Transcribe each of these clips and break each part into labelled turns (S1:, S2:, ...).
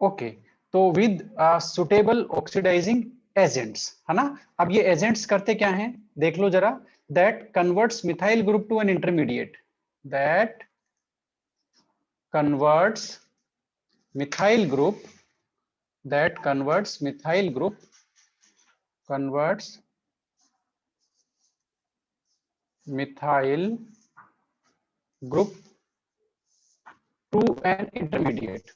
S1: Okay, तो with suitable oxidising agents, है ना। अब ये एजेंट्स करते क्या हैं, देख लो जरा। That converts methyl group to an intermediate, that converts methyl group, that converts methyl group, converts methyl group to an intermediate,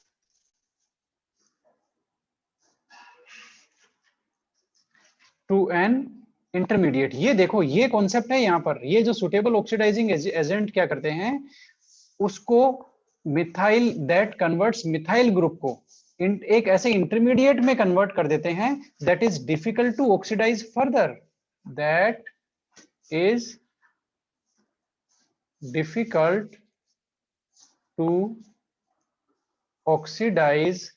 S1: to an intermediate। ये देखो, ये कॉन्सेप्ट है यहाँ पर। ये जो सुटेबल ऑक्सीडाइजिंग एजेंट क्या करते हैं, उसको methyl, that converts methyl group को एक ऐसे इंटरमीडिएट में कन्वर्ट कर देते हैं that is difficult to oxidise further, that is difficult to oxidise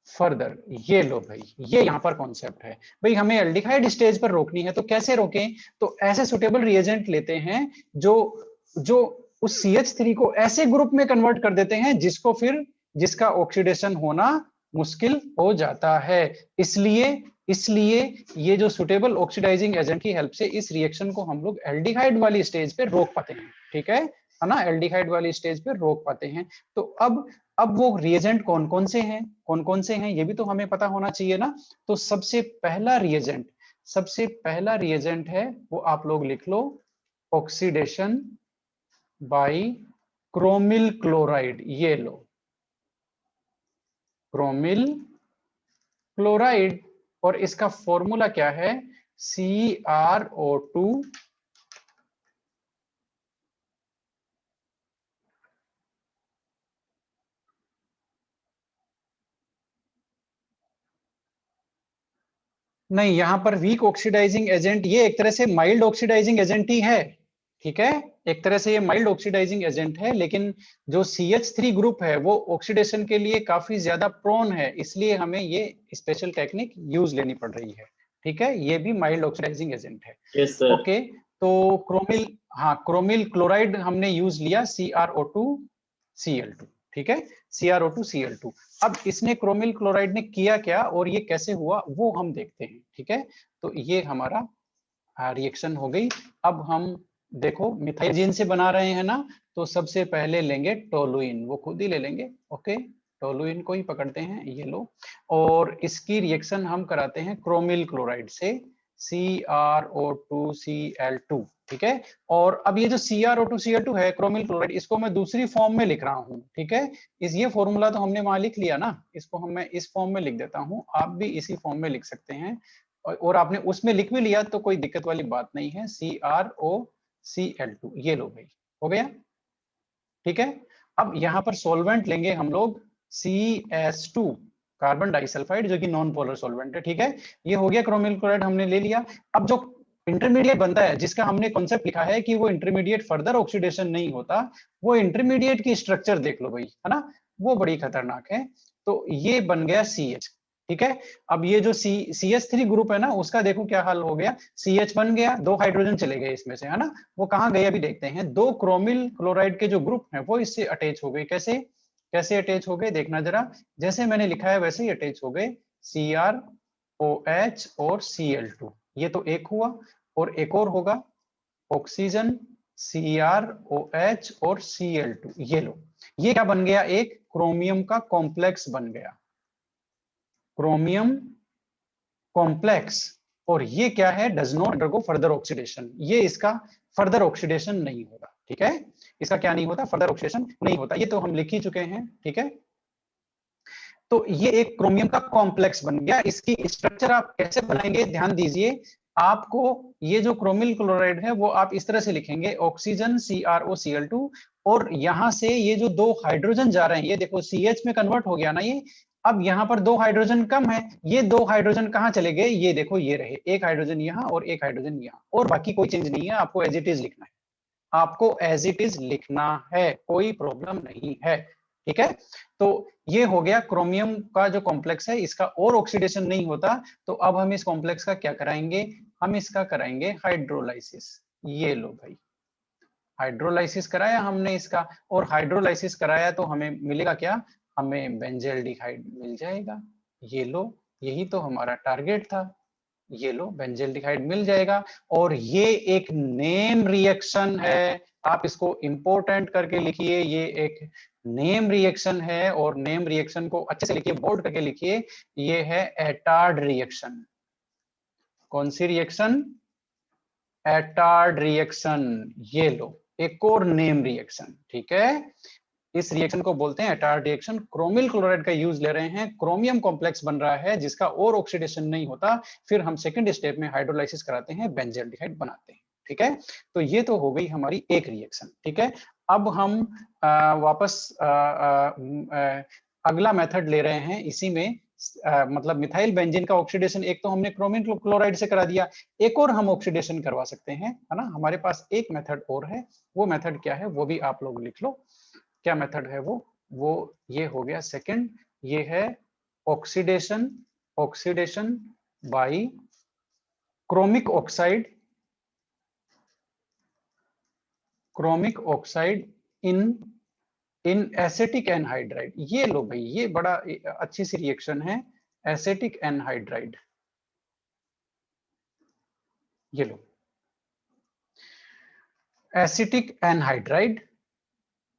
S1: further. ये लो भाई, ये यहां पर कॉन्सेप्ट है। भाई हमें एल्डिहाइड स्टेज पर रोकनी है, तो कैसे रोकें, तो ऐसे सुटेबल रिएजेंट लेते हैं जो जो उस CH3 को ऐसे ग्रुप में कन्वर्ट कर देते हैं जिसको फिर, जिसका ऑक्सीडेशन होना मुश्किल हो जाता है। इसलिए इसलिए ये जो सुटेबल ऑक्सीडाइजिंग एजेंट की हेल्प से इस रिएक्शन को हम लोग एल्डिहाइड वाली स्टेज पे रोक पाते हैं, ठीक है ना, एल्डिहाइड वाली स्टेज पे रोक पाते हैं। तो अब वो रिएजेंट कौन कौन से हैं, कौन कौन से हैं, ये भी तो हमें पता होना चाहिए ना। तो सबसे पहला रिएजेंट है वो आप लोग लिख लो, ऑक्सीडेशन बाय क्रोमिल क्लोराइड। ये लो, क्रोमिल क्लोराइड, और इसका फॉर्मूला क्या है, CrO2 नहीं, यहां पर वीक ऑक्सीडाइजिंग एजेंट, ये एक तरह से माइल्ड ऑक्सीडाइजिंग एजेंट ही है, ठीक है। एक तरह से ये माइल्ड ऑक्सीडाइजिंग एजेंट है, लेकिन जो CH3 ग्रुप है वो ऑक्सीडेशन के लिए काफी ज्यादा प्रोन है, इसलिए हमें ये स्पेशल टेक्निक यूज लेनी पड़ रही है, ठीक है। ये भी माइल्ड ऑक्सीडाइजिंग एजेंट है।
S2: Yes sir.
S1: ओके, तो क्रोमिल, हाँ क्रोमिल क्लोराइड हमने यूज लिया, CrO2Cl2, ठीक है, CrO2Cl2। अब इसने, क्रोमिल क्लोराइड ने किया क्या और ये कैसे हुआ वो हम देखते हैं, ठीक है। तो ये हमारा रिएक्शन हो गई। अब हम देखो मिथाइजीन से बना रहे हैं ना, तो सबसे पहले लेंगे टोलुइन, वो खुद ही ले लेंगे, ओके, टोलुइन को ही पकड़ते हैं, ये लो। और इसकी रिएक्शन हम कराते हैं क्रोमिल क्लोराइड से, CrO2Cl2, ठीक है। और अब ये जो CrO2Cl2 है, क्रोमिल क्लोराइड, इसको मैं दूसरी फॉर्म में लिख रहा हूँ, ठीक है। ये फॉर्मूला तो हमने वहां लिख लिया ना, इसको मैं इस फॉर्म में लिख देता हूँ, आप भी इसी फॉर्म में लिख सकते हैं। और आपने उसमें लिख भी लिया तो कोई दिक्कत वाली बात नहीं है, CrOCl2, ये लो भाई, हो गया, ठीक है। अब यहाँ पर सॉल्वेंट लेंगे हम लोग, CS2, कार्बन डाइसल्फाइड, जो कि नॉन पोलर सॉल्वेंट है, ठीक है। ये हो गया, क्रोमिल क्लोराइड हमने ले लिया। अब जो इंटरमीडिएट बनता है, जिसका हमने कॉन्सेप्ट लिखा है कि वो इंटरमीडिएट फर्दर ऑक्सीडेशन नहीं होता, वो इंटरमीडिएट की स्ट्रक्चर देख लो भाई, है ना, वो बड़ी खतरनाक है। तो ये बन गया CH, ठीक है। अब ये जो CH3 ग्रुप है ना, उसका देखो क्या हाल हो गया, CH बन गया, 2 हाइड्रोजन चले गए इसमें से, है ना। वो कहाँ गए अभी देखते हैं, 2 क्रोमिल क्लोराइड के जो ग्रुप हैं वो इससे अटैच हो गए। कैसे कैसे अटैच हो गए, देखना जरा, जैसे मैंने लिखा है वैसे ही अटैच हो गए, CrOH और Cl2, ये तो एक हुआ, और एक और होगा, ऑक्सीजन, CrOH और Cl2, ये लो, ये क्या बन गया, एक क्रोमियम का कॉम्प्लेक्स बन गया, क्रोमियम कॉम्प्लेक्स। और ये क्या है, does not undergo further oxidation, ये इसका फर्दर ऑक्सीडेशन नहीं होता, ठीक है, इसका क्या नहीं होता, फर्दर ऑक्सीडेशन नहीं होता, ये तो हम लिख ही चुके हैं, ठीक है। तो ये एक क्रोमियम का कॉम्प्लेक्स बन गया। इसकी स्ट्रक्चर आप कैसे बनाएंगे, ध्यान दीजिए, आपको ये जो क्रोमिल क्लोराइड है वो आप इस तरह से लिखेंगे, ऑक्सीजन, CrOCl2, और यहां से ये जो 2 हाइड्रोजन जा रहे हैं, ये देखो CH में कन्वर्ट हो गया ना ये। अब यहाँ पर 2 हाइड्रोजन कम है, ये 2 हाइड्रोजन कहाँ चले गए, ये देखो, ये रहे, एक हाइड्रोजन यहाँ और एक हाइड्रोजन यहाँ, और बाकी कोई चेंज नहीं है, आपको एज इट इज लिखना है, आपको एज इट इज लिखना है, कोई प्रॉब्लम नहीं है, ठीक है। तो ये हो गया क्रोमियम का जो कॉम्प्लेक्स है, इसका और ऑक्सीडेशन नहीं होता। तो अब हम इस कॉम्प्लेक्स का क्या कराएंगे, हम इसका कराएंगे हाइड्रोलाइसिस, ये लो भाई, हाइड्रोलाइसिस कराया हमने इसका, और हाइड्रोलाइसिस कराया तो हमें मिलेगा क्या, हमें बेंजल्डिहाइड मिल जाएगा। ये लो, यही तो हमारा टारगेट था। ये लो, बेंजल्डिहाइड मिल जाएगा। और ये एक नेम रिएक्शन है, आप इसको इंपॉर्टेंट करके लिखिए, ये एक नेम रिएक्शन है, और नेम रिएक्शन को अच्छे से लिखिए, बोल्ड करके लिखिए, ये है एटार्ड रिएक्शन। कौन सी रिएक्शन? Etard reaction. ये लो, एक और नेम रिएक्शन, ठीक है। इस रिएक्शन को बोलते हैं एटार्ड रिएक्शन। क्रोमिल क्लोराइड का यूज ले रहे हैं, क्रोमियम कॉम्प्लेक्स बन रहा है जिसका और ऑक्सीडेशन नहीं होता, फिर हम सेकंड स्टेप में हाइड्रोलाइसिस कराते हैं, बेंजल्डिहाइड बनाते हैं, ठीक है। तो ये तो हो गई हमारी एक रिएक्शन, ठीक है। अब हम वापस अगला मेथड ले रहे हैं इसी में, मतलब मिथाइल बेंजीन का ऑक्सीडेशन एक तो हमने क्रोमिल क्लोराइड से करा दिया, एक और हम ऑक्सीडेशन करवा सकते हैं, है ना। हमारे पास एक मेथड और है, वो मेथड क्या है वो भी आप लोग लिख लो। क्या मेथड है वो ये हो गया सेकंड, ये है oxidation, oxidation by chromic oxide, chromic oxide in acetic anhydride. ये लो भाई, ये बड़ा अच्छी सी रिएक्शन है, एसिटिक एनहाइड्राइड। ये लो, acetic anhydride,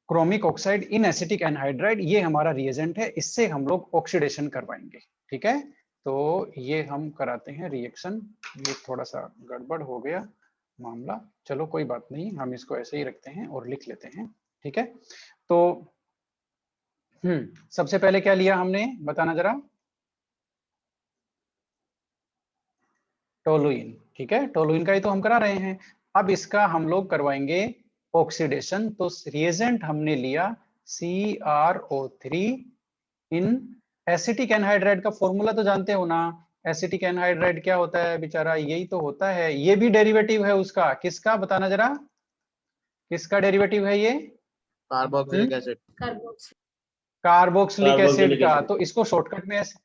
S1: chromic oxide in acetic anhydride, ये हमारा रिएजेंट है, इससे हम लोग ऑक्सीडेशन करवाएंगे, ठीक है। तो ये हम कराते हैं रिएक्शन। ये थोड़ा सा गड़बड़ हो गया मामला, चलो कोई बात नहीं, हम इसको ऐसे ही रखते हैं और लिख लेते हैं, ठीक है। तो सबसे पहले क्या लिया हमने, बताना जरा। टोलुइन, ठीक है, टोलुइन का ही तो हम करा रहे हैं। अब इसका हम लोग करवाएंगे ऑक्सीडेशन। तो रिएजेंट हमने लिया CrO3 इन एसिटिक एनहाइड्राइड का फॉर्मूला तो जानते हो ना, एसिटिक एनहाइड्राइड क्या होता है बेचारा, यही तो होता है, ये भी डेरिवेटिव है उसका, किसका बताना जरा, किसका डेरिवेटिव है ये?
S2: Carboxylic acid.
S1: कार्बोक्सिलिक एसिड का।
S2: एसिड।
S1: तो इसको शॉर्टकट में ऐसे,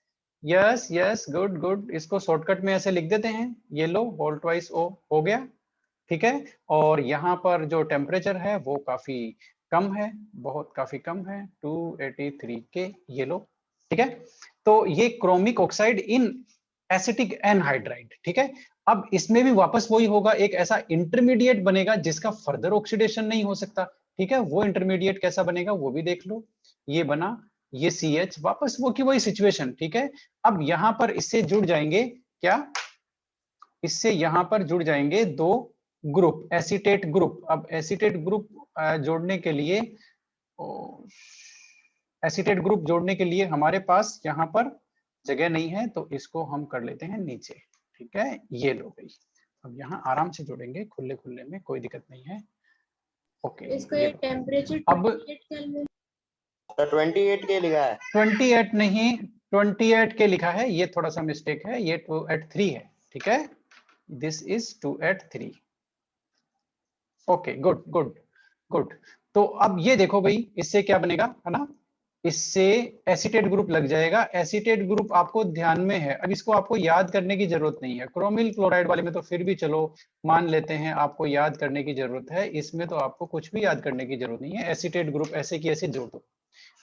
S1: यस यस, गुड गुड, इसको शॉर्टकट में ऐसे लिख देते हैं, ये लो होल ट्वाइस ओ हो गया, ठीक है। और यहाँ पर जो टेम्परेचर है वो काफी कम है, बहुत काफी कम है, 283 के, ये लो, ठीक है। तो ये chromic oxide in acetic anhydride, ठीक है। अब इसमें भी वापस वही होगा, एक ऐसा इंटरमीडिएट बनेगा जिसका फर्दर ऑक्सीडेशन नहीं हो सकता, ठीक है। वो इंटरमीडिएट कैसा बनेगा वो भी देख लो, ये बना, ये CH, वापस वो की वही सिचुएशन, ठीक है। अब यहाँ पर इससे जुड़ जाएंगे क्या, इससे यहाँ पर जुड़ जाएंगे दो ग्रुप, एसीटेट ग्रुप। अब एसीटेट ग्रुप जोड़ने के लिए, एसीटेट ग्रुप जोड़ने के लिए हमारे पास यहाँ पर जगह नहीं है, तो इसको हम कर लेते हैं नीचे, ठीक है। ये लो गई, अब यहाँ आराम से जोड़ेंगे, खुले खुले में, कोई दिक्कत नहीं है, ओके।
S3: इसका ये टेम्परेचर
S1: अब
S2: 28 के लिखा है,
S1: 28 नहीं, 28 के लिखा है, ये थोड़ा सा मिस्टेक है, ये 283 है, ठीक है, this is 283, okay, good good good. तो अब ये देखो भाई, इससे क्या बनेगा, है ना, इससे एसीटेट ग्रुप लग जाएगा। एसीटेट ग्रुप आपको ध्यान में है, अब इसको आपको याद करने की जरूरत नहीं है। क्रोमिल क्लोराइड वाले में तो फिर भी चलो मान लेते हैं आपको याद करने की जरूरत है, इसमें तो आपको कुछ भी याद करने की जरूरत नहीं है। एसीटेट ग्रुप ऐसे की ऐसे जोड़ दो,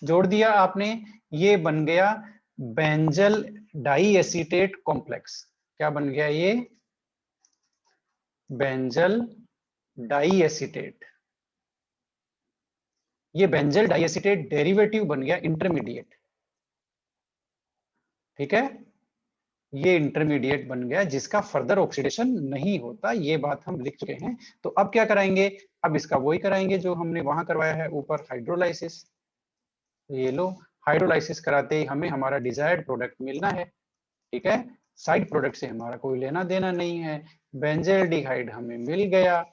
S1: जोड़ दिया आपने, ये बन गया बेंजल डाई एसीटेट कॉम्प्लेक्स। क्या बन गया ये, बेंजल डाई एसीटेट। ये बेंजल डाई एसीटेट डेरिवेटिव बन गया इंटरमीडिएट, ठीक है, ये इंटरमीडिएट बन गया जिसका फर्दर ऑक्सीडेशन नहीं होता, ये बात हम लिख चुके हैं। तो अब क्या कराएंगे, अब इसका वही कराएंगे जो हमने वहां करवाया है ऊपर, हाइड्रोलाइसिस। ये लो, हाइड्रोलाइसिस कराते ही हमें हमारा डिजायर्ड प्रोडक्ट मिलना है, ठीक है, साइड प्रोडक्ट से हमारा कोई लेना देना नहीं है। बेंजल्डिहाइड हमें मिल गया,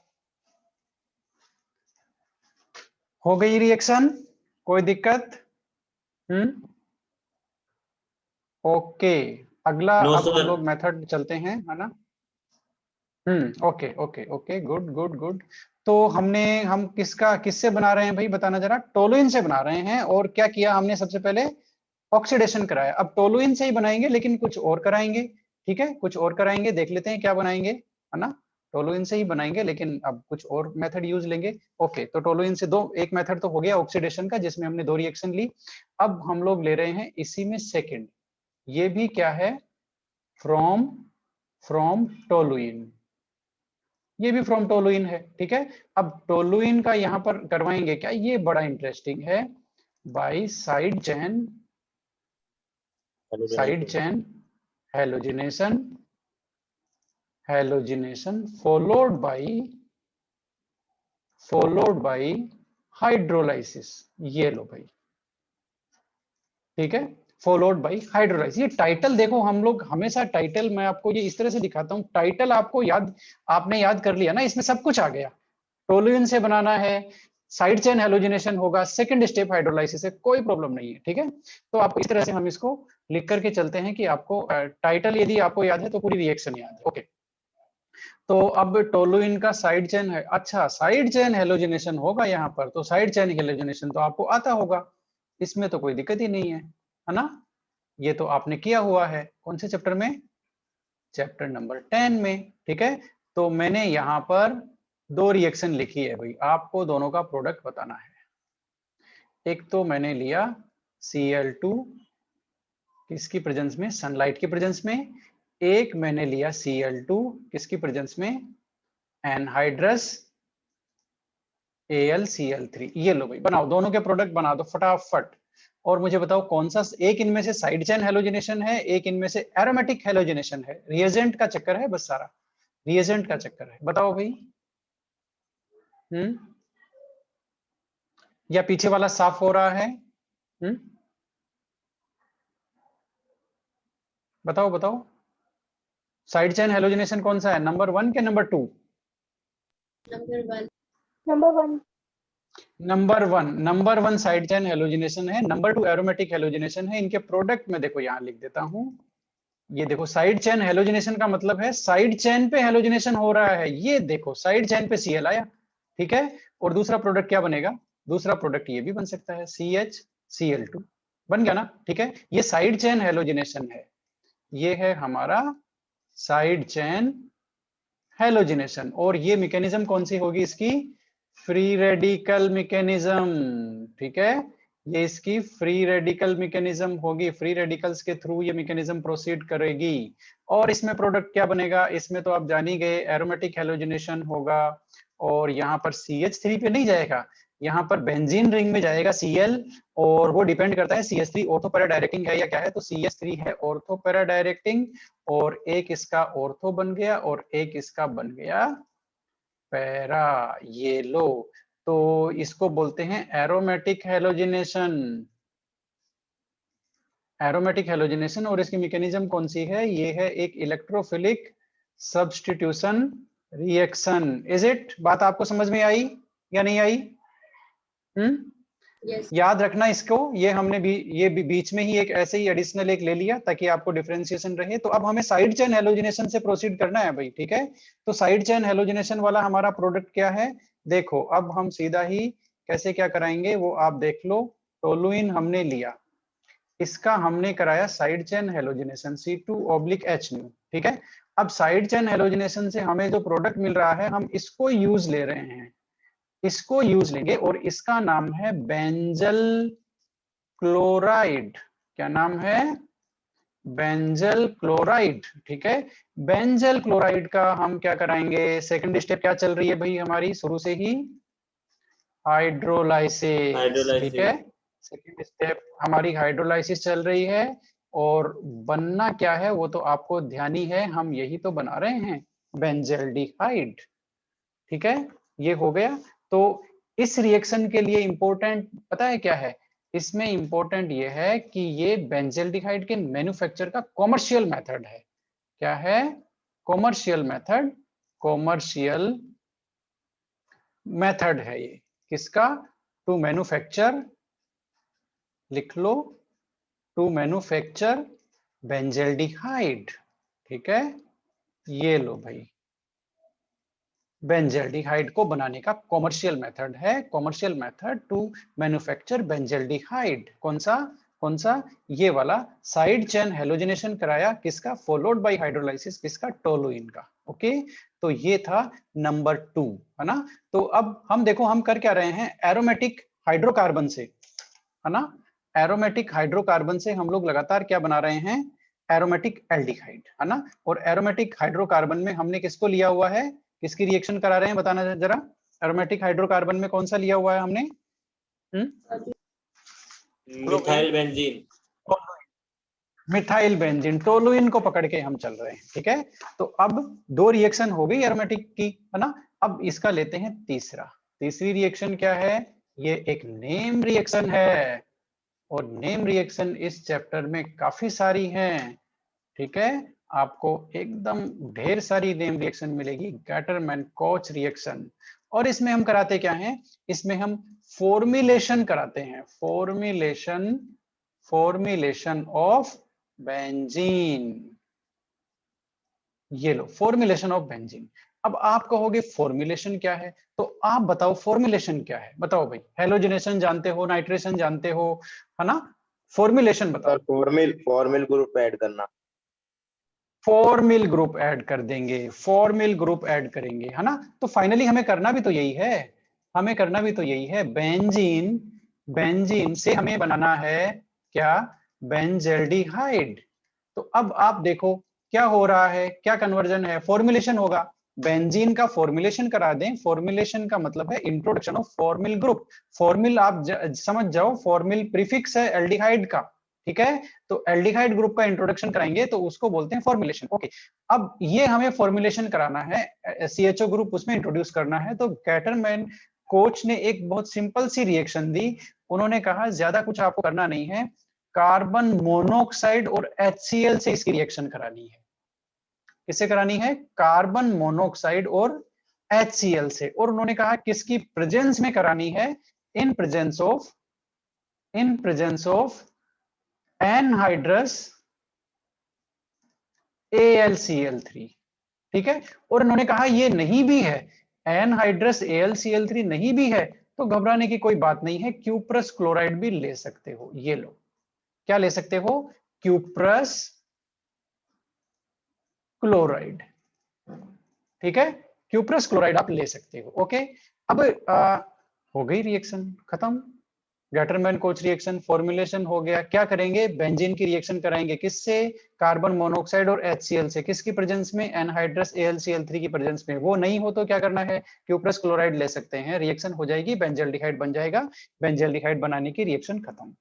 S1: हो गई रिएक्शन, कोई दिक्कत? ओके, अगला
S2: नो
S1: अब हम
S2: सर।
S1: लोग मेथड चलते हैं, है ना। Okay okay okay, good good good. तो हम किससे बना रहे हैं भाई, बताना जरा। टोलुइन से बना रहे हैं, और क्या किया हमने, सबसे पहले ऑक्सीडेशन कराया। अब टोलुइन से ही बनाएंगे लेकिन कुछ और कराएंगे, ठीक है, कुछ और कराएंगे, देख लेते हैं क्या बनाएंगे, है ना। टोलुइन से ही बनाएंगे, लेकिन अब कुछ और मेथड यूज लेंगे। ओके, तो टोलुइन से एक मेथड तो हो गया ऑक्सीडेशन का, जिसमें हमने 2 रिएक्शन ली। अब हम लोग ले रहे हैं इसी में सेकंड, ये भी क्या है, फ्रॉम टोलुइन, ये भी फ्रॉम टोलुइन है। ठीक है, अब टोलुइन का यहां पर करवाएंगे क्या, ये बड़ा इंटरेस्टिंग है, by side chain halogenation followed by hydrolysis. ये लो भाई, ठीक है, फॉलोड बाय हाइड्रोलाइसिस। ये टाइटल देखो, हम लोग हमेशा टाइटल, मैं आपको ये इस तरह से दिखाता हूँ, टाइटल आपको आपने याद कर लिया ना, इसमें सब कुछ आ गया। टोलुइन से बनाना है, साइड चेन हैलोजिनेशन होगा, सेकंड स्टेप हाइड्रोलाइसिस है, कोई प्रॉब्लम नहीं है। ठीक है, तो आपको इस तरह से हम इसको लिख करके चलते हैं कि आपको टाइटल यदि आपको याद है तो पूरी रिएक्शन याद है। ओके, तो अब टोलुइन का साइड चेन है, अच्छा साइड चेन हैलोजिनेशन होगा यहाँ पर, तो साइड चेन हैलोजिनेशन तो आपको आता होगा, इसमें तो कोई दिक्कत ही नहीं है ना, ये तो आपने किया हुआ है। कौन से चैप्टर में, चैप्टर नंबर 10 में। ठीक है, तो मैंने यहाँ पर 2 रिएक्शन लिखी है भाई, आपको दोनों का प्रोडक्ट बताना है। एक तो मैंने लिया Cl2 किसकी प्रेजेंस में, सनलाइट की प्रेजेंस में, एक मैंने लिया Cl2 किसकी प्रेजेंस में, एनहाइड्रस AlCl3। ये लो भाई, बनाओ दोनों के प्रोडक्ट बना दो फटाफट, और मुझे बताओ कौन सा एक इनमें से साइड चेन हैलोजिनेशन है, एक इनमें से एरोमेटिक हैलोजिनेशन है। रिएजेंट का चक्कर है बस, सारा रिएजेंट का चक्कर है, बताओ भाई। या पीछे वाला साफ हो रहा है? बताओ बताओ, साइड चेन हैलोजिनेशन कौन सा है, नंबर 1 के number 2? Number one side chain halogenation है, नंबर 2 एरोमेटिक हैलोजिनेशन है। इनके प्रोडक्ट में देखो यहां लिख देता हूं, ये देखो साइड चेन हैलोजिनेशन का मतलब है साइड चेन पे हैलोजिनेशन हो रहा है, ये देखो साइड चेन पे Cl आया। ठीक है, और दूसरा प्रोडक्ट क्या बनेगा, दूसरा प्रोडक्ट ये भी बन सकता है CHCl2, बन गया ना। ठीक है, ये साइड चेन हैलोजिनेशन है, ये है हमारा साइड चेन हैलोजिनेशन। और ये मैकेनिज्म कौन सी होगी इसकी, फ्री रेडिकल मैकेनिज्म। ठीक है, ये इसकी फ्री रेडिकल मैकेनिज्म होगी, फ्री रेडिकल्स के थ्रू ये मैकेनिज्म प्रोसीड करेगी। और इसमें प्रोडक्ट क्या बनेगा, इसमें तो आप जान ही गए, एरोमेटिक हैलोजिनेशन होगा, और यहाँ पर CH3 पे नहीं जाएगा, यहाँ पर बेंजीन रिंग में जाएगा Cl, और वो डिपेंड करता है CH3 ऑर्थो पैरा डायरेक्टिंग है या क्या है, तो CH3 है ऑर्थो पैरा डायरेक्टिंग, और एक इसका ऑर्थो बन गया और एक इसका बन गया पैरा, ये लो। तो इसको बोलते हैं एरोमेटिक हैलोजिनेशन, एरोमेटिक हैलोजिनेशन। और इसकी मैकेनिज्म कौन सी है, ये है एक electrophilic substitution reaction. Is it, बात आपको समझ में आई या नहीं आई?
S3: Yes.
S1: याद रखना इसको, ये हमने भी ये बीच में ही एक ऐसे ही एडिशनल एक ले लिया ताकि आपको डिफरेंशिएशन रहे। तो अब हमें साइड चेन हैलोजिनेशन से प्रोसीड करना है भाई। ठीक है, तो साइड चेन हैलोजिनेशन वाला हमारा प्रोडक्ट क्या है, देखो अब हम सीधा ही कैसे क्या कराएंगे वो आप देख लो। टोलुइन हमने लिया, इसका हमने कराया साइड चेन हैलोजिनेशन C2/H-. ठीक है, अब साइड चेन हैलोजिनेशन से हमें जो प्रोडक्ट मिल रहा है हम इसको यूज ले रहे हैं, इसको यूज लेंगे, और इसका नाम है बेंजल क्लोराइड। क्या नाम है, बेंजल क्लोराइड। ठीक है, बेंजल क्लोराइड का हम क्या कराएंगे, सेकंड स्टेप क्या चल रही है भाई हमारी शुरू से ही, हाइड्रोलाइसिस। ठीक है, सेकंड स्टेप हमारी हाइड्रोलाइसिस चल रही है, और बनना क्या है वो तो आपको ध्यान ही है, हम यही तो बना रहे हैं, बेंजल्डिहाइड। ठीक है, ये हो गया। तो इस रिएक्शन के लिए इंपॉर्टेंट पता है क्या है, इसमें इंपॉर्टेंट ये है कि ये बेंजल्डिहाइड के मैन्युफैक्चर का कॉमर्शियल मेथड है। क्या है, कॉमर्शियल मेथड, कॉमर्शियल मेथड है ये किसका, टू मैन्युफैक्चर, लिख लो, टू मैन्युफैक्चर बेंजल्डिहाइड। ठीक है, ये लो भाई, बेंजल्डिहाइड को बनाने का कॉमर्शियल मेथड है, commercial method to manufacture benzaldehyde. कौन सा, ये वाला साइड चेन हैलोजिनेशन कराया किसका, फॉलोड बाय हाइड्रोलाइसिस किसका, टोलुइन का। ओके, तो ये था नंबर 2, है ना। तो अब हम देखो हम कर क्या रहे हैं, एरोमेटिक हाइड्रोकार्बन से, है ना, एरोमेटिक हाइड्रोकार्बन से हम लोग लगातार क्या बना रहे हैं, एरोमेटिक एल्डिहाइड, है ना। और एरोमेटिक हाइड्रोकार्बन में हमने किसको लिया हुआ है, किसकी रिएक्शन करा रहे हैं बताना जरा, एरोमेटिक हाइड्रोकार्बन में कौन सा लिया हुआ है हमने,
S3: methyl benzene,
S1: methyl benzene, toluene को पकड़ के हम चल रहे हैं, ठीक है। तो अब 2 रिएक्शन हो गई एरोमेटिक की, है ना। अब इसका लेते हैं तीसरा, तीसरी रिएक्शन क्या है, ये एक नेम रिएक्शन है, और नेम रिएक्शन इस चैप्टर में काफी सारी हैं, ठीक है। आपको एकदम ढेर सारी नेम रिएक्शन मिलेगी, गैटरमैन कोच रिएक्शन। और इसमें हम कराते क्या हैं, इसमें हम फॉर्मुलेशन कराते हैं, फॉर्मुलेशन ऑफ बेंजीन। ये लो, फॉर्मुलेशन ऑफ बेंजीन। अब आप कहोगे फॉर्मुलेशन क्या है, तो आप बताओ फॉर्मुलेशन क्या है, बताओ भाई, हेलोजिनेशन जानते हो, नाइट्रेशन जानते हो, है ना, फॉर्मुलेशन बताओ।
S2: सर फॉर्मिल ग्रुप ऐड करना।
S1: फॉर्मिल ग्रुप ऐड कर देंगे, फॉर्मिल ग्रुप ऐड करेंगे, है ना। तो फाइनली हमें करना भी तो यही है, हमें करना भी तो यही है, बेंजीन, बेंजीन से हमें बनाना है क्या, बेंजल्डिहाइड। तो अब आप देखो क्या हो रहा है, क्या कन्वर्जन है, फॉर्मुलेशन होगा, बेंजीन का फॉर्मुलेशन करा दें, फॉर्मुलेशन का मतलब है introduction of formal group. Formal आप समझ जाओ, फॉर्मिल प्रीफिक्स है एल्डिहाइड का, ठीक है। तो एल्डिहाइड ग्रुप का इंट्रोडक्शन कराएंगे तो उसको बोलते हैं फॉर्मुलेशन, ओके। अब ये हमें फॉर्मुलेशन कराना है, CHO ग्रुप उसमें इंट्रोड्यूस करना है, तो गैटरमैन कोच ने एक बहुत सिंपल सी रिएक्शन दी, उन्होंने कहा ज्यादा कुछ आपको करना नहीं है, कार्बन मोनोऑक्साइड और HCl से इसकी रिएक्शन करानी है। किससे करानी है, कार्बन मोनोऑक्साइड और HCl से, और उन्होंने कहा किसकी प्रेजेंस में करानी है, in presence of anhydrous AlCl3, ठीक है। और उन्होंने कहा ये नहीं भी है, एनहाइड्रस AlCl3 नहीं भी है, तो घबराने की कोई बात नहीं है, क्यूप्रस क्लोराइड भी ले सकते हो। ये लो, क्या ले सकते हो, क्यूप्रस क्लोराइड, ठीक है, क्यूप्रस क्लोराइड आप ले सकते हो, ओके। अब हो गई रिएक्शन खत्म, गैटरमैन कोच रिएक्शन, फॉर्मुलेशन हो गया, क्या करेंगे, बेंजीन की रिएक्शन कराएंगे, किससे, कार्बन मोनोऑक्साइड और HCl से, किसकी प्रेजेंस में, एनहाइड्रस AlCl3 की प्रेजेंस में। वो नहीं हो तो क्या करना है, क्यूप्रस क्लोराइड ले सकते हैं, रिएक्शन हो जाएगी, बेंजल्डिहाइड बन जाएगा, बेंजल्डिहाइड बनाने की रिएक्शन खत्म।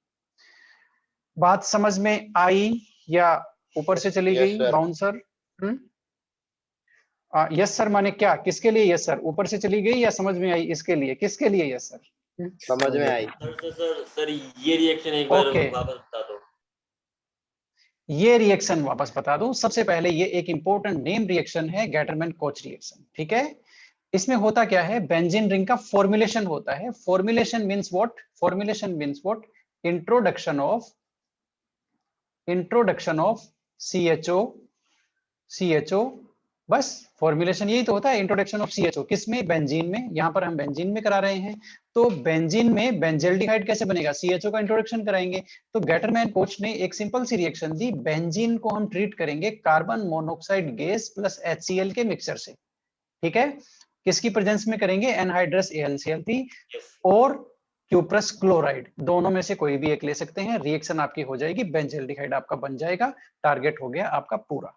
S1: बात समझ में आई या ऊपर से चली
S2: Yes,
S1: गई
S2: sir.
S1: बाउंसर? यस सर माने क्या, किसके लिए यस सर, ऊपर से चली गई या समझ में आई, इसके लिए, किसके लिए यस सर,
S2: समझ में आई।
S3: सर ये रिएक्शन एक बार
S1: ओके,
S3: वापस बता दो।
S1: ये रिएक्शन वापस बता दूं, सबसे पहले ये एक इंपॉर्टेंट नेम रिएक्शन है, गैटरमैन कोच रिएक्शन, ठीक है। इसमें होता क्या है, बेंजीन रिंग का फॉर्मुलेशन होता है, formulation means what, formulation means what, introduction of CHO, बस फॉर्मुलेशन यही तो होता है, इंट्रोडक्शन ऑफ CHO, किसमें, बेंजीन में, यहां पर हम बेंजीन में करा रहे हैं। तो बेंजीन में बेंजल्डिहाइड कैसे बनेगा, CHO का इंट्रोडक्शन कराएंगे। तो गैटरमैन कोच ने एक सिंपल सी रिएक्शन दी, बेंजीन को हम ट्रीट करेंगे carbon monoxide gas plus HCl के मिक्सचर से, ठीक है। किसकी प्रेजेंस में करेंगे, एनहाइड्रस AlCl3 और क्यूप्रस क्लोराइड, दोनों में से कोई भी एक ले सकते हैं, रिएक्शन आपकी हो जाएगी, बेंजल्डिहाइड आपका बन जाएगा, टारगेट हो गया आपका पूरा,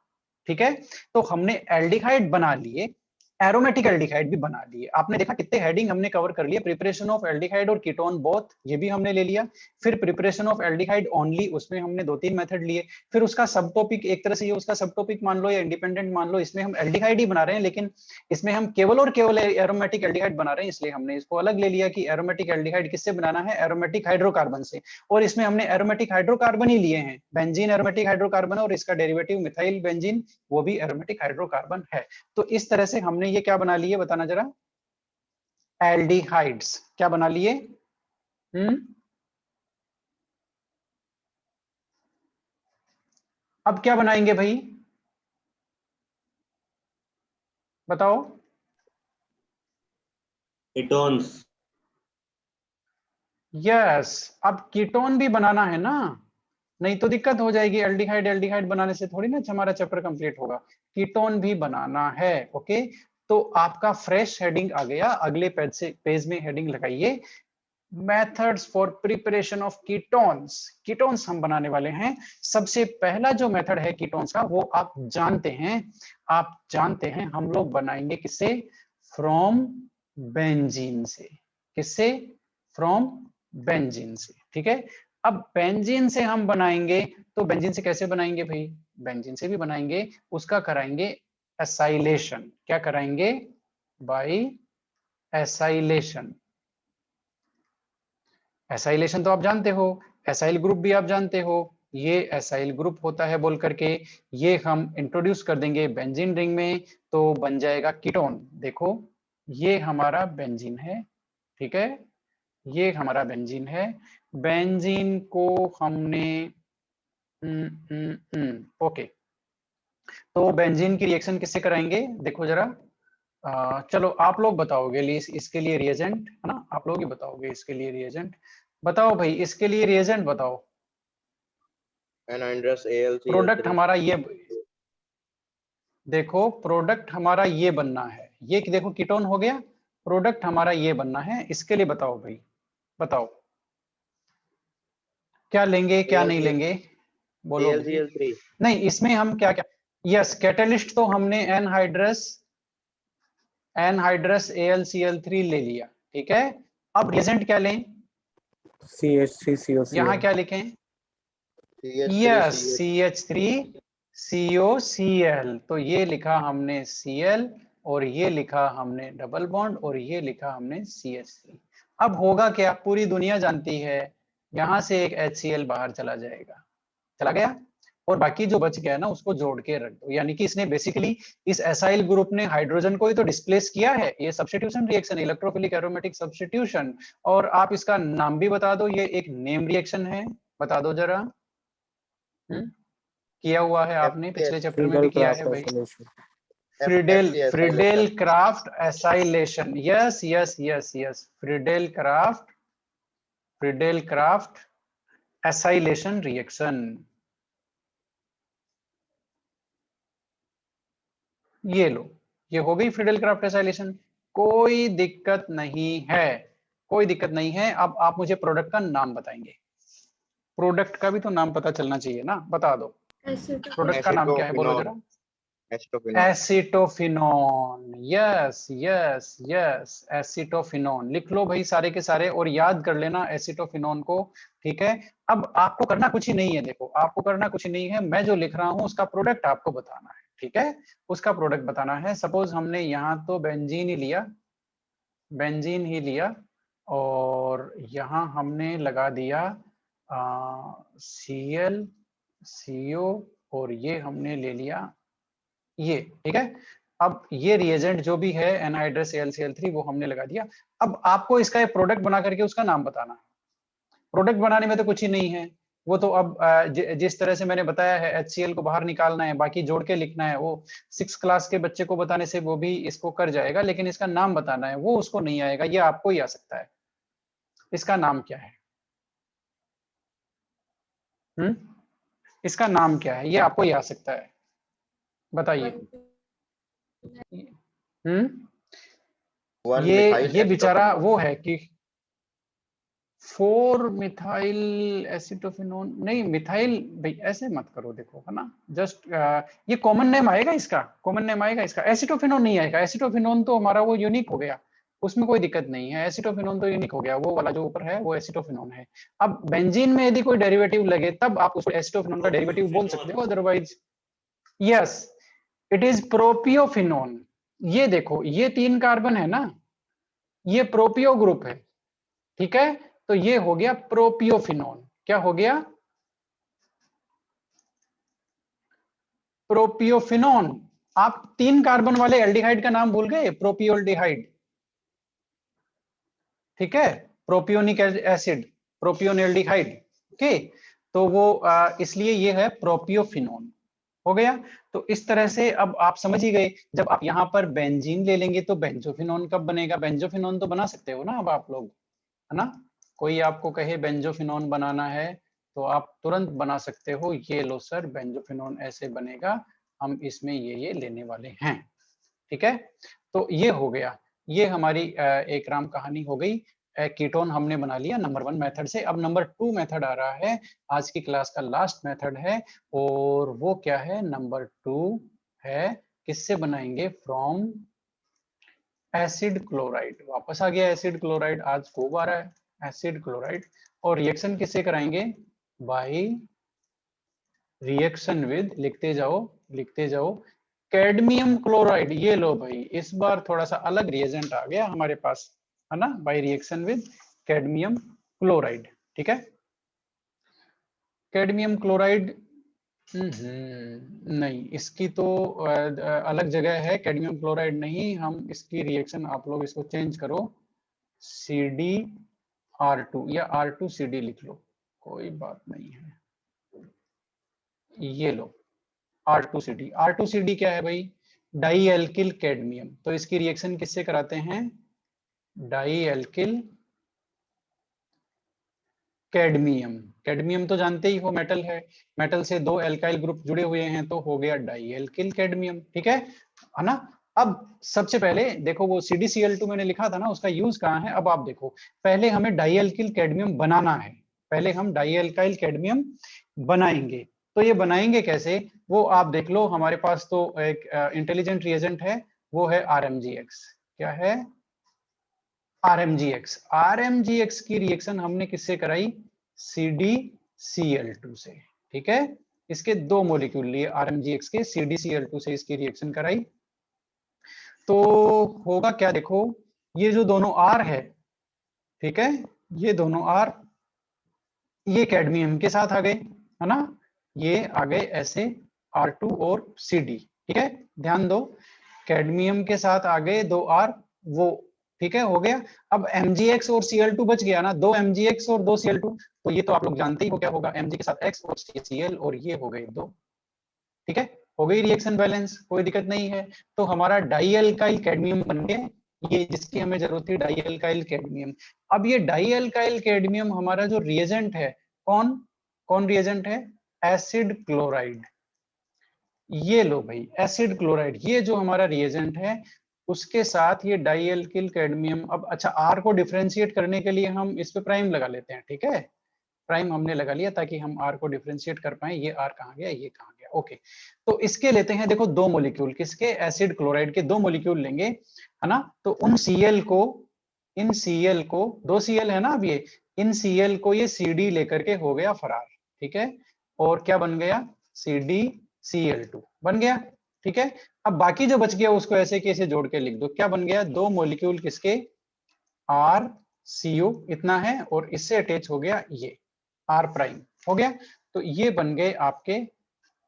S1: ठीक है। तो हमने एल्डिहाइड बना लिए, एरोमेटिक एल्डिहाइड भी बना लिए, आपने देखा कितने हेडिंग हमने कवर कर लिए, प्रिपरेशन ऑफ एल्डिहाइड और कीटोन बोथ, ये भी हमने ले लिया। फिर प्रिपरेशन ऑफ एल्डिहाइड ओनली, उसमें हमने 2-3 मेथड लिए। फिर उसका सब टॉपिक, एक तरह से ये उसका सब टॉपिक मान लो या इंडिपेंडेंट मान लो, इसमें हम एल्डिहाइड ही बना रहे हैं, लेकिन इसमें हम केवल और केवल एरोमेटिक एल्डिहाइड बना रहे हैं, इसलिए हमने इसको अलग ले लिया कि एरोमेटिक एल्डिहाइड किससे बनाना है, एरोमेटिक हाइड्रोकार्बन से। और इसमें हमने एरोमेटिक हाइड्रोकार्बन ही लिए हैं, बेंजीन एरोमेटिक हाइड्रोकार्बन और इसका डेरिवेटिव मिथाइल बेंजीन, वो भी एरोमेटिक हाइड्रोकार्बन है। तो इस तरह से हमने ये क्या बना लिए, बताना जरा, एल्डिहाइड्स क्या बना लिए, अब क्या बनाएंगे भाई, बताओ। नहीं तो दिक्कत हो जाएगी। एल्डिहाइड एल्डिहाइड बनाने से थोड़ी ना हमारा चैप्टर कंप्लीट होगा, कीटोन भी बनाना है। ओके, तो आपका फ्रेश हेडिंग आ गया। अगले पेज में हेडिंग लगाइए, methods for preparation of ketones. Ketones हम बनाने वाले हैं। सबसे पहला जो मेथड है कीटोन्स का वो आप जानते हैं हम लोग बनाएंगे किससे? फ्रॉम बेंजीन से। किससे? फ्रॉम बेंजीन से। ठीक है, अब बेंजीन से हम बनाएंगे, तो बेंजीन से कैसे बनाएंगे भाई? बेंजीन से भी बनाएंगे, उसका कराएंगे एसाइलेशन। क्या कराएंगे? Bye acylation. एसाइलेशन तो आप जानते हो, एसाइल ग्रुप भी आप जानते हो, ये एसाइल ग्रुप होता है बोल करके ये हम इंट्रोड्यूस कर देंगे बेंजीन रिंग में, तो बन जाएगा कीटोन। देखो ये हमारा बेंजीन है, ठीक है, ये हमारा बेंजीन है। बेंजीन को हमने ओके, तो बेंजीन की रिएक्शन किससे कराएंगे? देखो जरा, चलो आप लोग बताओगे इसके लिए रिएजेंट, है ना, आप लोग ही बताओगे इसके लिए रिएजेंट। बताओ भाई इसके लिए रिएजेंट बताओ।
S2: एनहाइड्रस AlCl3
S1: प्रोडक्ट हमारा ये, देखो प्रोडक्ट हमारा ये बनना है, ये देखो कीटोन हो गया, प्रोडक्ट हमारा ये बनना है। इसके लिए बताओ भाई, बताओ क्या लेंगे क्या नहीं लेंगे, बोलो भाई।
S2: AlCl3
S1: नहीं इसमें हम क्या क्या, यस कैटलिस्ट तो हमने एनहाइड्रस AlCl3 ले लिया, ठीक है। अब रिएजेंट क्या लें?
S4: CH3COCl।
S1: यहाँ क्या लिखें? यस CH3COCl, तो ये लिखा हमने Cl और ये लिखा हमने डबल बॉन्ड और ये लिखा हमने CH3। अब होगा क्या, पूरी दुनिया जानती है, यहां से एक HCl बाहर चला जाएगा, चला गया, और बाकी जो बच गया ना उसको जोड़ के रख दो। यानी कि इसने बेसिकली इस एसाइल ग्रुप ने हाइड्रोजन को ही तो डिस्प्लेस किया है। ये substitution reaction, electrophilic aromatic substitution. और आप इसका नाम भी बता दो, ये एक नेम रिएक्शन है, बता दो जरा। किया हुआ है आपने, पिछले चैप्टर में भी किया है भाई। Friedel Crafts acylation, yes yes yes yes, Friedel Crafts acylation reaction. ये लो, ये हो गई फ्रीडेल क्राफ्ट एसाइलेशन। कोई दिक्कत नहीं है, कोई दिक्कत नहीं है। अब आप मुझे प्रोडक्ट का नाम बताएंगे, प्रोडक्ट का भी तो नाम पता चलना चाहिए ना, बता दो प्रोडक्ट का नाम क्या है, बोलो जरा। Acetophenone, yes yes yes, acetophenone लिख लो भाई सारे के सारे और याद कर लेना एसिटोफिनोन को, ठीक है। अब आपको करना कुछ ही नहीं है, देखो आपको करना कुछ ही नहीं है, मैं जो लिख रहा हूं उसका प्रोडक्ट आपको बताना है, ठीक है, उसका प्रोडक्ट बताना है। सपोज हमने यहाँ तो बेंजीन ही लिया और यहाँ हमने लगा दिया Cl CO और ये हमने ले लिया ये, ठीक है। अब ये रिएजेंट जो भी है एनहाइड्रस AlCl3 वो हमने लगा दिया। अब आपको इसका एक प्रोडक्ट बना करके उसका नाम बताना है। प्रोडक्ट बनाने में तो कुछ ही नहीं है, वो तो अब जिस तरह से मैंने बताया है HCl को बाहर निकालना है, बाकी जोड़ के लिखना है, वो 6 क्लास के बच्चे को बताने से वो भी इसको कर जाएगा, लेकिन इसका नाम बताना है वो उसको नहीं आएगा, ये आपको ही आ सकता है। इसका नाम क्या है? इसका नाम क्या है, ये आपको ही आ सकता है, बताइए। ये बेचारा वो है कि 4 मिथाइल एसिटोफिनोन, नहीं मिथाइल भाई ऐसे मत करो, देखो है ना, जस्ट ये कॉमन नेम आएगा, इसका कॉमन नेम आएगा, इसका एसिटोफिनोन नहीं आएगा। एसिटोफिनोन तो हमारा वो यूनिक हो गया, उसमें कोई दिक्कत नहीं है, एसिटोफिनोन तो यूनिक हो गया, वो वाला जो ऊपर है वो एसिटोफिनोन है। अब बेंजीन में यदि कोई डेरिवेटिव लगे तब आप उसको एसिटोफिनोन का डेरिवेटिव बोल सकते हो, अदरवाइज यस इट इज प्रोपियोफिनोन। ये देखो ये 3 कार्बन है ना, ये प्रोपियो ग्रुप है, ठीक है, तो ये हो गया प्रोपियोफिनोन। क्या हो गया? प्रोपियोफिनोन। आप 3 कार्बन वाले एल्डिहाइड का नाम भूल गए, प्रोपियोल्डिहाइड, ठीक है, प्रोपियोनिक एसिड, प्रोपियोनेल्डिहाइड, ओके, तो वो इसलिए ये है प्रोपियोफिनोन, हो गया। तो इस तरह से अब आप समझ ही गए, जब आप यहाँ पर बेंजीन ले लेंगे तो बेंजोफिनोन कब बनेगा? बेंजोफिनोन तो बना सकते हो ना अब आप लोग, है ना। कोई आपको कहे बेंजोफिनोन बनाना है तो आप तुरंत बना सकते हो। ये लो सर, बेंजोफिनोन ऐसे बनेगा, हम इसमें ये लेने वाले हैं। ठीक है, तो ये हो गया, ये हमारी एक राम कहानी हो गई। कीटोन हमने बना लिया नंबर 1 मेथड से। अब नंबर 2 मेथड आ रहा है, आज की क्लास का लास्ट मेथड है, और वो क्या है, नंबर 2 है, किससे बनाएंगे, फ्रॉम एसिड क्लोराइड। वापस आ गया एसिड क्लोराइड, आज खूब आ रहा है एसिड क्लोराइड। और रिएक्शन किससे कराएंगे, बाय रिएक्शन विद, लिखते जाओ लिखते जाओ, कैडमियम क्लोराइड। ये लो भाई, इस बार थोड़ा सा अलग रिएजेंट आ गया हमारे पास, है ना, by reaction with cadmium chloride. ठीक है, कैडमियम क्लोराइड नहीं, इसकी तो अलग जगह है, कैडमियम क्लोराइड नहीं। हम इसकी रिएक्शन, आप लोग इसको चेंज करो, CdR2 या R2CD लिख लो, कोई बात नहीं है। ये लो R2CD, R2CD क्या है भाई, डाई एल्किल कैडमियम। तो इसकी रिएक्शन किससे कराते हैं, डाई एल्किल कैडमियम। कैडमियम तो जानते ही हो मेटल है, मेटल से 2 एल्काइल ग्रुप जुड़े हुए हैं, तो हो गया डाई एल्किल कैडमियम। ठीक है ना। अब सबसे पहले देखो, वो CdCl2 मैंने लिखा था ना, उसका यूज कहाँ है। अब आप देखो, पहले हमें डाई एल्किल कैडमियम बनाना है, पहले हम डाई एल्काइल कैडमियम बनाएंगे। तो ये बनाएंगे कैसे, वो आप देख लो, हमारे पास तो एक इंटेलिजेंट रिएजेंट है, वो है RMGX। क्या है, RMGX। RMGX की रिएक्शन हमने किससे कराई, CdCl2 से। ठीक है, इसके 2 मॉलिक्यूल लिए RMGX के, CdCl2 से इसकी रिएक्शन कराई। तो होगा क्या, देखो, ये जो दोनों R है, ठीक है, ये दोनों R, ये कैडमियम के साथ आ गए, है ना, ये आ गए ऐसे R2 और CD। ठीक है, ध्यान दो, कैडमियम के साथ आ गए 2 R, वो ठीक है, हो गया। अब MgX और Cl2 बच गया ना, 2 MgX और 2 Cl2, तो ये तो आप लोग जानते ही हो क्या होगा, Mg के साथ X और Cl, और ये हो गए 2। ठीक है, हो गई रिएक्शन बैलेंस, कोई दिक्कत नहीं है। तो हमारा डाई एल्काइल कैडमियम बन गया, ये जिसकी हमें जरूरत थी, डाई एल्काइल कैडमियम। अब ये डाई एल्काइल कैडमियम हमारा जो रिएजेंट है, कौन कौन रिएजेंट है, एसिड क्लोराइड। ये लो भाई, एसिड क्लोराइड, ये जो हमारा रिएजेंट है, उसके साथ ये डाई एल्किल कैडमियम। अब अच्छा, आर को डिफरेंशिएट करने के लिए हम इस पे प्राइम लगा लेते हैं। ठीक है, प्राइम हमने लगा लिया ताकि हम आर को डिफरेंशिएट कर पाए। ये आर कहाँ गया, ये कहाँ गया, ओके। तो इसके लेते हैं, देखो 2 मॉलिक्यूल, किसके, एसिड क्लोराइड के 2 मॉलिक्यूल लेंगे, है ना। तो उन Cl को, इन Cl को, 2 Cl है ना अब ये, इन Cl को ये CD लेकर के हो गया फरार। ठीक है, और क्या बन गया, CdCl2 बन गया। ठीक है, अब बाकी जो बच गया उसको ऐसे कैसे जोड़ के लिख दो, क्या बन गया, 2 मॉलिक्यूल किसके, RCO इतना है, और इससे अटैच हो गया ये R प्राइम, हो गया। तो ये बन गए आपके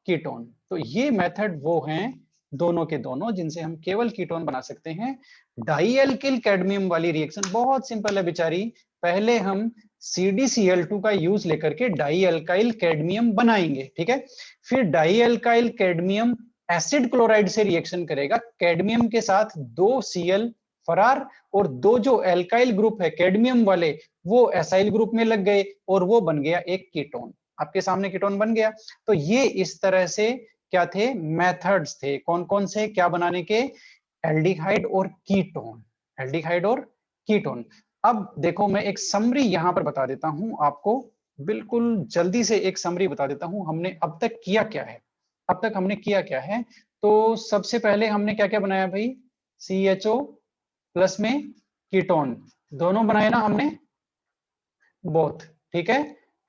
S1: कीटोन। तो ये मेथड वो हैं दोनों के दोनों, जिनसे हम केवल कीटोन बना सकते हैं। डाई एल्किल कैडमियम वाली रिएक्शन बहुत सिंपल है बेचारी, पहले हम CdCl2 का यूज लेकर के डाई एल्काइल कैडमियम बनाएंगे। ठीक है, फिर di alkyl cadmium acid chloride से रिएक्शन करेगा, कैडमियम के साथ 2 Cl फरार, और 2 जो एल्काइल ग्रुप है कैडमियम वाले, वो एसाइल ग्रुप में लग गए, और वो बन गया एक कीटोन। आपके सामने कीटोन बन गया। तो ये इस तरह से क्या थे, मेथड्स थे, कौन कौन से, क्या बनाने के, एल्डिहाइड और कीटोन, एल्डिहाइड और कीटोन। अब देखो, मैं एक समरी यहां पर बता देता हूं आपको, बिल्कुल जल्दी से एक समरी बता देता हूं, हमने अब तक किया क्या है, अब तक हमने किया क्या है। तो सबसे पहले हमने क्या क्या बनाया भाई, CHO प्लस में कीटोन, दोनों बनाए ना हमने, बोथ। ठीक है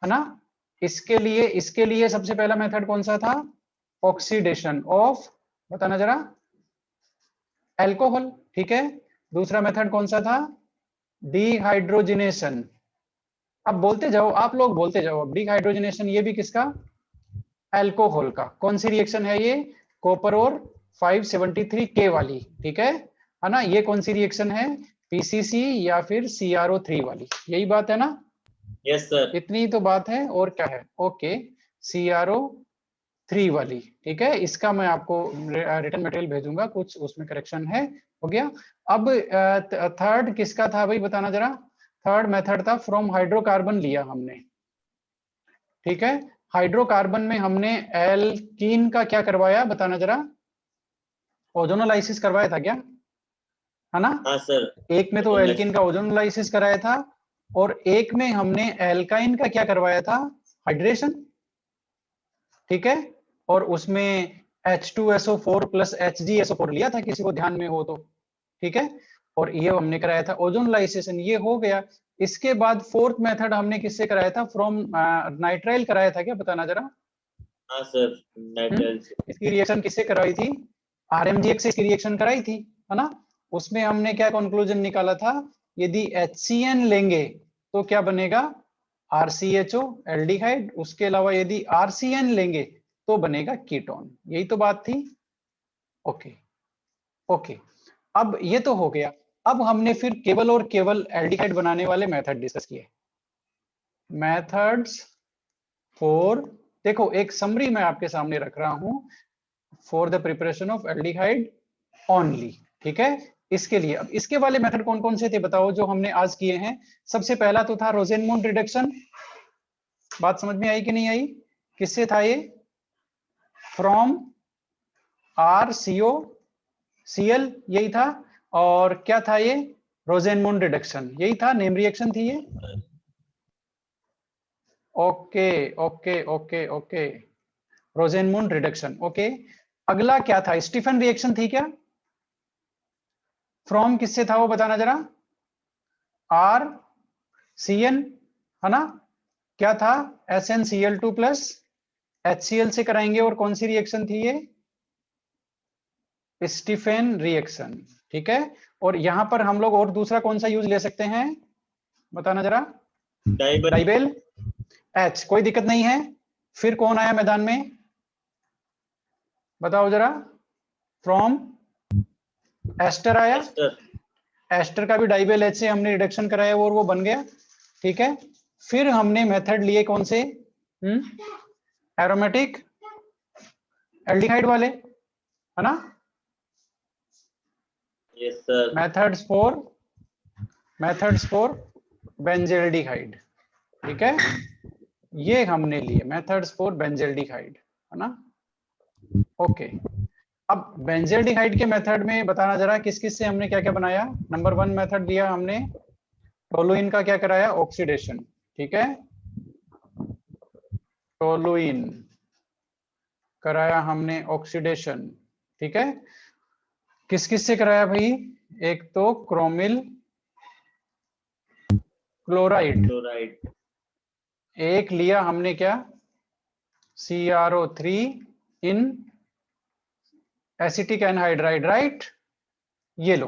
S1: ना। इसके लिए सबसे पहला मेथड कौन सा था, ऑक्सीडेशन ऑफ, बताना जरा, अल्कोहल। ठीक है, दूसरा मेथड कौन सा था, डिहाइड्रोजिनेशन। अब बोलते जाओ, आप लोग बोलते जाओ, अब डिहाइड्रोजिनेशन, ये भी किसका, अल्कोहल का। कौन सी रिएक्शन है ये, कॉपर और 573K वाली। ठीक है ना, ये कौन सी रिएक्शन है, PCC या फिर CrO3 वाली, यही बात है ना।
S3: Yes sir.
S1: इतनी ही तो बात है, और क्या है, ओके, CrO3 वाली। ठीक है, इसका मैं आपको रिटर्न मटेरियल भेजूंगा, कुछ उसमें करेक्शन है, हो गया। अब थर्ड किसका था भाई, बताना जरा, थर्ड मेथड था फ्रॉम हाइड्रोकार्बन लिया हमने। ठीक है। हाइड्रोकार्बन में हमने एल्कीन का क्या करवाया, बताना जरा, ओजोनोलाइसिस करवाया था क्या, है ना?
S3: हाँ सर।
S1: एक में तो एल्कीन का ओजोनोलाइसिस कराया था, और एक में हमने एल्काइन का क्या करवाया था, हाइड्रेशन। ठीक है, और उसमें H2SO4 प्लस HgSO4 लिया था, किसी को ध्यान में हो तो। ठीक है, और ये हमने कराया था ओजोनलाइजेशन, ये हो गया। इसके बाद फोर्थ मेथड हमने किससे कराया था, फ्रॉम नाइट्राइल कराया था क्या, बताना जरा।
S3: हाँ सर, नाइट्राइल से।
S1: इसकी रिएक्शन किससे कराई थी, RMGX से इसकी रिएक्शन कराई थी, है ना? उसमें हमने क्या कंक्लूजन निकाला था, यदि HCN लेंगे तो क्या बनेगा, RCHO एल्डिहाइड, उसके अलावा यदि RCN लेंगे तो बनेगा कीटोन। यही तो बात थी। ओके ओके, अब ये तो हो गया। अब हमने फिर केवल और केवल एल्डिहाइड बनाने वाले मेथड डिस्कस किए, मेथड्स फॉर, देखो एक समरी मैं आपके सामने रख रहा हूं, for the preparation of aldehyde only. ठीक है, इसके लिए अब इसके वाले मेथड कौन कौन से थे बताओ, जो हमने आज किए हैं। सबसे पहला तो था रोजेनमुंड रिडक्शन, बात समझ में आई कि नहीं आई? किससे था ये, फ्रॉम RCO Cl, यही था। और क्या था ये, रोजेनमुंड रिडक्शन, यही था, नेम रिएक्शन थी ये। Okay okay okay okay, Rosenmund reduction. Okay, अगला क्या था, स्टीफन रिएक्शन थी क्या, फ्रॉम किससे था वो बताना जरा, RCN, है ना? क्या था, SnCl2 प्लस HCl से कराएंगे, और कौन सी रिएक्शन थी ये, स्टीफन रिएक्शन। ठीक है, और यहां पर हम लोग और दूसरा कौन सा यूज ले सकते हैं, बताना जरा, डाइबेल H, कोई दिक्कत नहीं है। फिर कौन आया मैदान में, बताओ जरा, फ्रॉम एस्टर आया, एस्टर का भी डाइबेल H से हमने रिडक्शन कराया और वो बन गया। ठीक है, फिर हमने मेथड लिए कौन से, एरोमेटिक एल्डिहाइड वाले, है ना?
S3: Yes sir.
S1: Methods for benzaldehyde. ठीक है, ये हमने लिए मेथड्स फॉर बेंजेल्डिहाइड, है ना? ओके, अब बेंजेल्डिहाइड के मेथड में बताना जरा, किस किस से हमने क्या क्या बनाया। नंबर 1 मेथड लिया हमने, टोलुइन का क्या कराया, ऑक्सीडेशन। ठीक है, टोलुइन कराया हमने ऑक्सीडेशन। ठीक है, किस किस से कराया भाई, एक तो क्रोमिल क्लोराइड, एक लिया हमने क्या, CrO3 इन एसिटिक एनहाइड्राइड, राइट, ये लो।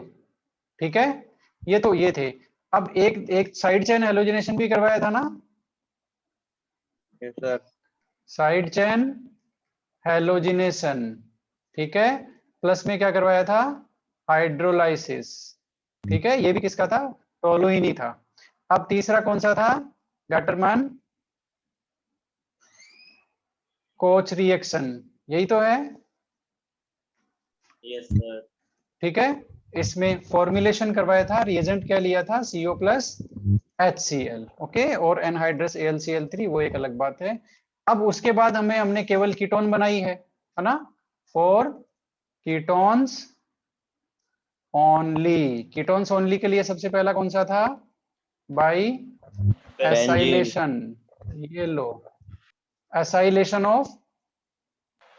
S1: ठीक है, ये तो ये थे। अब एक साइड चेन हेलोजिनेशन भी करवाया था ना,
S2: yes sir.
S1: Side chain halogenation. ठीक है, प्लस में क्या करवाया था, हाइड्रोलाइसिस। ठीक है, ये भी किसका था, टोलुइन ही था। अब तीसरा कौन सा था, गैटरमैन कोच रिएक्शन, यही तो है।
S3: Yes sir.
S1: ठीक है, इसमें फॉर्मुलेशन करवाया था, रिएजेंट क्या लिया था, CO प्लस HCl। ओके, और एनहाइड्रस AlCl3, वो एक अलग बात है। अब उसके बाद हमने केवल कीटोन बनाई है ना, for ketones only. Ketones only के लिए सबसे पहला कौन सा था, बाई एसाइलेशन, ये लो, एसाइलेशन ऑफ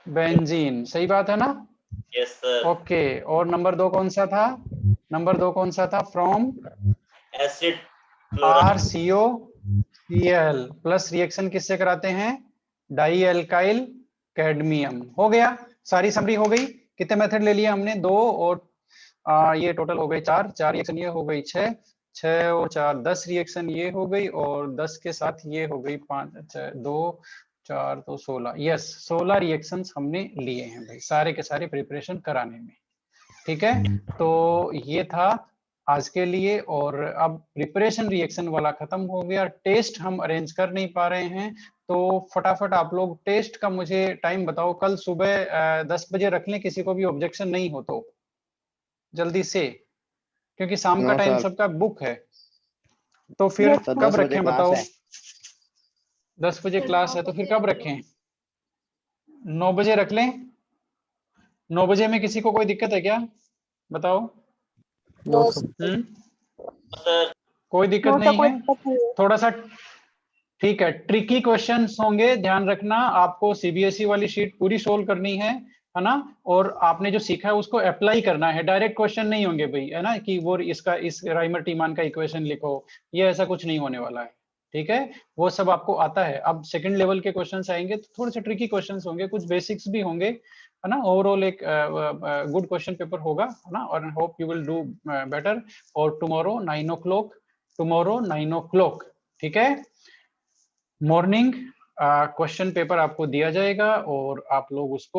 S1: बेंजीन, सही बात है ना?
S3: Yes sir.
S1: ओके, और नंबर 2 कौन सा था, नंबर 2 कौन सा था, from
S3: acid
S1: RCOCl plus reaction किससे कराते हैं, डाई एल्काइल कैडमियम। हो गया, सारी समरी हो गई। कितने मेथड ले लिए हमने, 2, और ये टोटल हो गए 4, 4 रिएक्शन ये हो गई 6, 6 और 4 10 रिएक्शन ये हो गई, और 10 के साथ ये हो गई 5, 2 4 तो 16, यस 16 रिएक्शंस हमने लिए हैं भाई, सारे के सारे प्रिपरेशन कराने में। ठीक है, तो ये था आज के लिए, और अब प्रिपरेशन रिएक्शन वाला खत्म हो गया। टेस्ट हम अरेंज कर नहीं पा रहे हैं, तो फटाफट आप लोग टेस्ट का मुझे टाइम बताओ, कल सुबह 10 बजे रख लें, किसी को भी ऑब्जेक्शन नहीं हो तो जल्दी से, क्योंकि शाम का टाइम सबका बुक है। तो फिर
S2: सर
S1: कब
S2: 10 बजे
S1: रखें
S2: क्लास
S1: बताओ,
S2: है।
S1: 10 बजे क्लास है तो फिर कब रखें? 9 बजे रख लें? 9 बजे में किसी को कोई दिक्कत है क्या? बताओ।
S3: सर
S1: कोई दिक्कत
S4: तो
S1: नहीं
S4: कोई
S1: है?
S4: दिक्कत नहीं है।
S1: थोड़ा सा ठीक है, ट्रिकी क्वेश्चंस होंगे, ध्यान रखना। आपको सीबीएसई वाली शीट पूरी सोल्व करनी है ना? और आपने जो सीखा है उसको अप्लाई करना है। डायरेक्ट क्वेश्चन नहीं होंगे भाई, है ना, कि वो इसका इस राइमर टीमान का इक्वेशन लिखो, ये ऐसा कुछ नहीं होने वाला है। ठीक है, वो सब आपको आता है। अब सेकंड लेवल के क्वेश्चंस आएंगे तो थोड़े से ट्रिकी क्वेश्चंस होंगे, कुछ बेसिक्स भी होंगे, है ना। ओवरऑल एक गुड क्वेश्चन पेपर होगा, है ना, और hope you will do better. और टुमारो 9 o'clock, ठीक है, मॉर्निंग क्वेश्चन पेपर आपको दिया जाएगा और आप लोग उसको